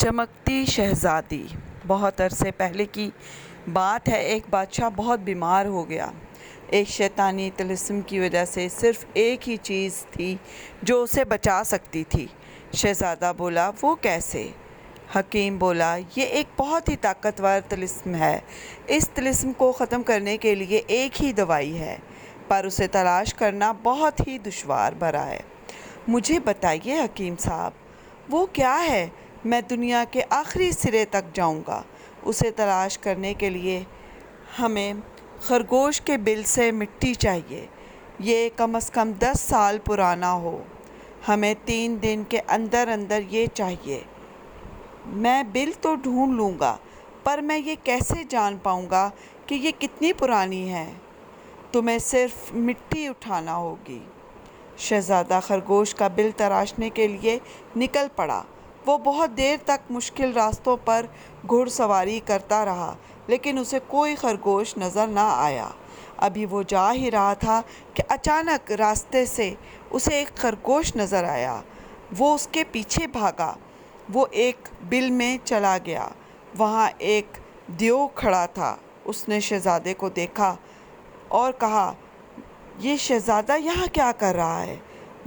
چمکتی شہزادی۔ بہت عرصے پہلے کی بات ہے، ایک بادشاہ بہت بیمار ہو گیا۔ ایک شیطانی طلسم کی وجہ سے صرف ایک ہی چیز تھی جو اسے بچا سکتی تھی۔ شہزادہ بولا، وہ کیسے؟ حکیم بولا، یہ ایک بہت ہی طاقتور طلسم ہے۔ اس طلسم کو ختم کرنے کے لیے ایک ہی دوائی ہے، پر اسے تلاش کرنا بہت ہی دشوار بھرا ہے۔ مجھے بتائیے حکیم صاحب، وہ کیا ہے؟ میں دنیا کے آخری سرے تک جاؤں گا۔ اسے تلاش کرنے کے لیے ہمیں خرگوش کے بل سے مٹی چاہیے۔ یہ کم از کم 10 سال پرانا ہو۔ ہمیں 3 دن کے اندر اندر یہ چاہیے۔ میں بل تو ڈھونڈ لوں گا، پر میں یہ کیسے جان پاؤں گا کہ یہ کتنی پرانی ہے؟ تمہیں صرف مٹی اٹھانا ہوگی۔ شہزادہ خرگوش کا بل تراشنے کے لیے نکل پڑا۔ وہ بہت دیر تک مشکل راستوں پر گھڑ سواری کرتا رہا، لیکن اسے کوئی خرگوش نظر نہ آیا۔ ابھی وہ جا ہی رہا تھا کہ اچانک راستے سے اسے ایک خرگوش نظر آیا۔ وہ اس کے پیچھے بھاگا۔ وہ ایک بل میں چلا گیا۔ وہاں ایک دیو کھڑا تھا۔ اس نے شہزادے کو دیکھا اور کہا، یہ شہزادہ یہاں کیا کر رہا ہے؟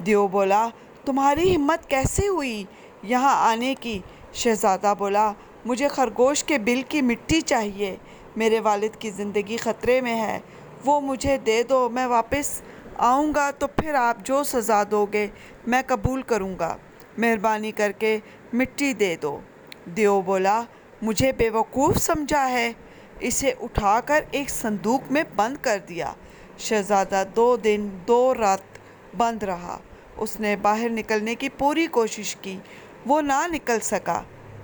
دیو بولا، تمہاری ہمت کیسے ہوئی یہاں آنے کی؟ شہزادہ بولا، مجھے خرگوش کے بل کی مٹی چاہیے۔ میرے والد کی زندگی خطرے میں ہے۔ وہ مجھے دے دو، میں واپس آؤں گا تو پھر آپ جو سزا دو گے میں قبول کروں گا۔ مہربانی کر کے مٹی دے دو۔ دیو بولا، مجھے بے وقوف سمجھا ہے؟ اسے اٹھا کر ایک صندوق میں بند کر دیا۔ شہزادہ 2 دن 2 رات بند رہا۔ اس نے باہر نکلنے کی پوری کوشش کی، وہ نہ نکل سکا۔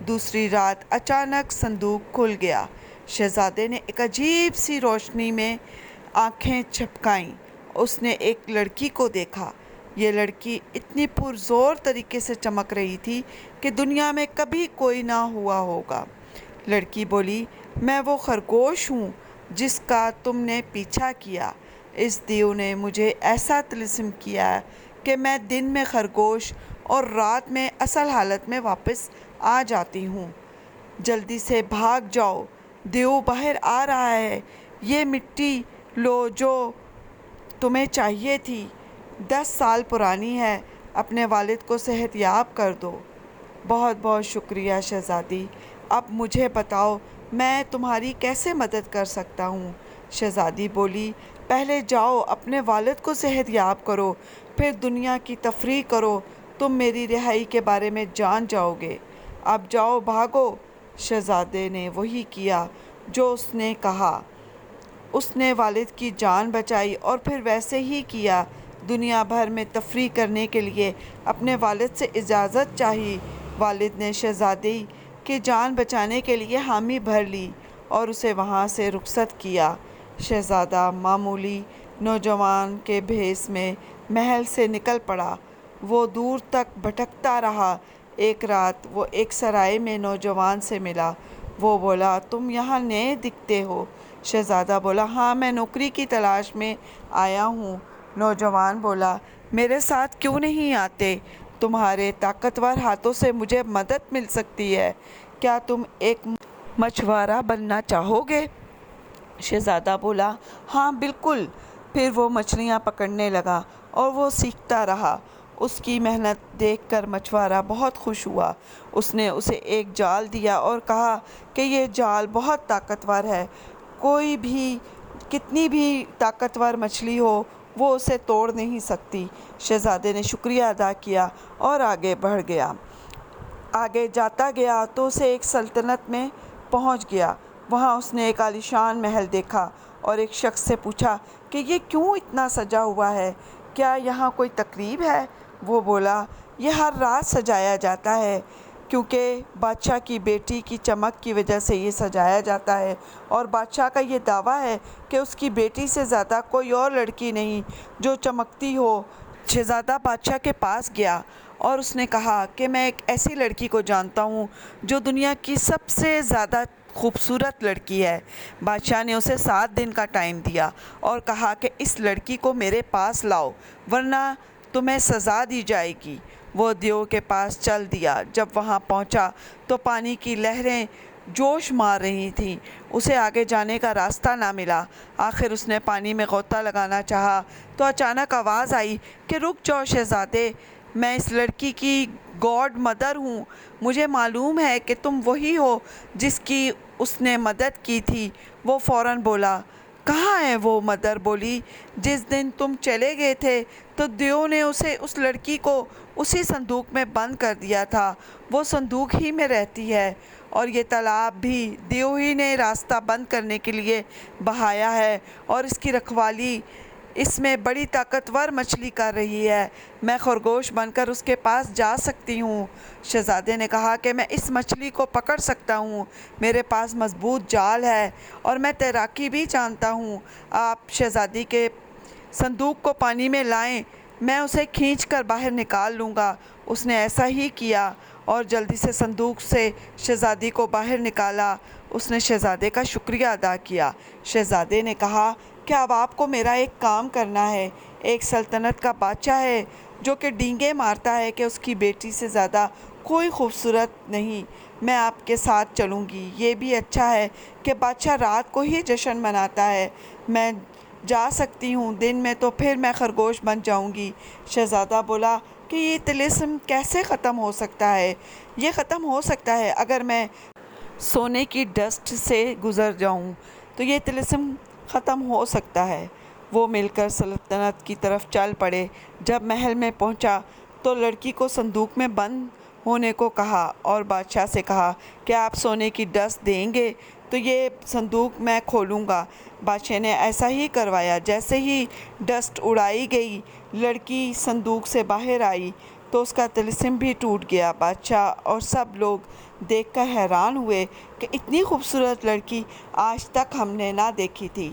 دوسری رات اچانک صندوق کھل گیا۔ شہزادے نے ایک عجیب سی روشنی میں آنکھیں جھپکائیں۔ اس نے ایک لڑکی کو دیکھا۔ یہ لڑکی اتنی پرزور طریقے سے چمک رہی تھی کہ دنیا میں کبھی کوئی نہ ہوا ہوگا۔ لڑکی بولی، میں وہ خرگوش ہوں جس کا تم نے پیچھا کیا۔ اس دیو نے مجھے ایسا طلسم کیا کہ میں دن میں خرگوش اور رات میں اصل حالت میں واپس آ جاتی ہوں۔ جلدی سے بھاگ جاؤ، دیو باہر آ رہا ہے۔ یہ مٹی لو جو تمہیں چاہیے تھی، 10 سال پرانی ہے۔ اپنے والد کو صحت یاب کر دو۔ بہت بہت شکریہ شہزادی۔ اب مجھے بتاؤ میں تمہاری کیسے مدد کر سکتا ہوں؟ شہزادی بولی، پہلے جاؤ اپنے والد کو صحت یاب کرو، پھر دنیا کی تفریح کرو، تم میری رہائی کے بارے میں جان جاؤ گے۔ اب جاؤ، بھاگو۔ شہزادے نے وہی کیا جو اس نے کہا۔ اس نے والد کی جان بچائی اور پھر ویسے ہی کیا۔ دنیا بھر میں تفریح کرنے کے لیے اپنے والد سے اجازت چاہی۔ والد نے شہزادی کی جان بچانے کے لیے حامی بھر لی اور اسے وہاں سے رخصت کیا۔ شہزادہ معمولی نوجوان کے بھیس میں محل سے نکل پڑا۔ وہ دور تک بھٹکتا رہا۔ ایک رات وہ ایک سرائے میں نوجوان سے ملا۔ وہ بولا، تم یہاں نئے دکھتے ہو۔ شہزادہ بولا، ہاں، میں نوکری کی تلاش میں آیا ہوں۔ نوجوان بولا، میرے ساتھ کیوں نہیں آتے؟ تمہارے طاقتور ہاتھوں سے مجھے مدد مل سکتی ہے۔ کیا تم ایک مچھوارا بننا چاہو گے؟ شہزادہ بولا، ہاں بالکل۔ پھر وہ مچھلیاں پکڑنے لگا اور وہ سیکھتا رہا۔ اس کی محنت دیکھ کر مچھوارا بہت خوش ہوا۔ اس نے اسے ایک جال دیا اور کہا کہ یہ جال بہت طاقتور ہے، کوئی بھی کتنی بھی طاقتور مچھلی ہو وہ اسے توڑ نہیں سکتی۔ شہزادے نے شکریہ ادا کیا اور آگے بڑھ گیا۔ آگے جاتا گیا تو اسے ایک سلطنت میں پہنچ گیا۔ وہاں اس نے ایک عالیشان محل دیکھا اور ایک شخص سے پوچھا کہ یہ کیوں اتنا سجا ہوا ہے؟ کیا یہاں کوئی تقریب ہے؟ وہ بولا، یہ ہر رات سجایا جاتا ہے، کیونکہ بادشاہ کی بیٹی کی چمک کی وجہ سے یہ سجایا جاتا ہے، اور بادشاہ کا یہ دعویٰ ہے کہ اس کی بیٹی سے زیادہ کوئی اور لڑکی نہیں جو چمکتی ہو۔ شہزادہ بادشاہ کے پاس گیا اور اس نے کہا کہ میں ایک ایسی لڑکی کو جانتا ہوں جو دنیا کی سب سے زیادہ خوبصورت لڑکی ہے۔ بادشاہ نے اسے 7 دن کا ٹائم دیا اور کہا کہ اس لڑکی کو میرے پاس لاؤ ورنہ تمہیں سزا دی جائے گی۔ وہ دیو کے پاس چل دیا۔ جب وہاں پہنچا تو پانی کی لہریں جوش مار رہی تھیں۔ اسے آگے جانے کا راستہ نہ ملا۔ آخر اس نے پانی میں غوطہ لگانا چاہا تو اچانک آواز آئی کہ رک جاؤ شہزادے، میں اس لڑکی کی گاڈ مدر ہوں۔ مجھے معلوم ہے کہ تم وہی ہو جس کی اس نے مدد کی تھی۔ وہ فوراً بولا، کہاں ہے وہ؟ مدر بولی، جس دن تم چلے گئے تھے تو دیو نے اس لڑکی کو اسی صندوق میں بند کر دیا تھا۔ وہ صندوق ہی میں رہتی ہے اور یہ تالاب بھی دیو ہی نے راستہ بند کرنے کے لیے بہایا ہے اور اس کی رکھوالی اس میں بڑی طاقتور مچھلی کر رہی ہے۔ میں خرگوش بن کر اس کے پاس جا سکتی ہوں۔ شہزادے نے کہا کہ میں اس مچھلی کو پکڑ سکتا ہوں، میرے پاس مضبوط جال ہے اور میں تیراکی بھی جانتا ہوں۔ آپ شہزادی کے صندوق کو پانی میں لائیں، میں اسے کھینچ کر باہر نکال لوں گا۔ اس نے ایسا ہی کیا اور جلدی سے صندوق سے شہزادی کو باہر نکالا۔ اس نے شہزادے کا شکریہ ادا کیا۔ شہزادے نے کہا کہ اب آپ کو میرا ایک کام کرنا ہے۔ ایک سلطنت کا بادشاہ ہے جو کہ ڈینگے مارتا ہے کہ اس کی بیٹی سے زیادہ کوئی خوبصورت نہیں۔ میں آپ کے ساتھ چلوں گی۔ یہ بھی اچھا ہے کہ بادشاہ رات کو ہی جشن مناتا ہے۔ میں جا سکتی ہوں، دن میں تو پھر میں خرگوش بن جاؤں گی۔ شہزادہ بولا کہ یہ طلسم کیسے ختم ہو سکتا ہے؟ یہ ختم ہو سکتا ہے اگر میں سونے کی ڈسٹ سے گزر جاؤں تو یہ طلسم ختم ہو سکتا ہے۔ وہ مل کر سلطنت کی طرف چل پڑے۔ جب محل میں پہنچا تو لڑکی کو صندوق میں بند ہونے کو کہا اور بادشاہ سے کہا کہ آپ سونے کی ڈسٹ دیں گے تو یہ صندوق میں کھولوں گا۔ بادشاہ نے ایسا ہی کروایا۔ جیسے ہی ڈسٹ اڑائی گئی، لڑکی صندوق سے باہر آئی تو اس کا طلسم بھی ٹوٹ گیا۔ بادشاہ اور سب لوگ دیکھ کر حیران ہوئے کہ اتنی خوبصورت لڑکی آج تک ہم نے نہ دیکھی تھی۔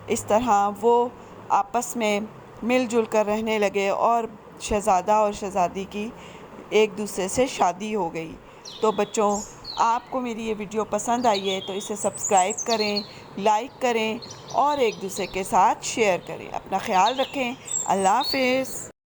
اس طرح وہ آپس میں مل جل کر رہنے لگے اور شہزادہ اور شہزادی کی ایک دوسرے سے شادی ہو گئی۔ تو بچوں، آپ کو میری یہ ویڈیو پسند آئی ہے تو اسے سبسکرائب کریں، لائک کریں اور ایک دوسرے کے ساتھ شیئر کریں۔ اپنا خیال رکھیں۔ اللہ حافظ۔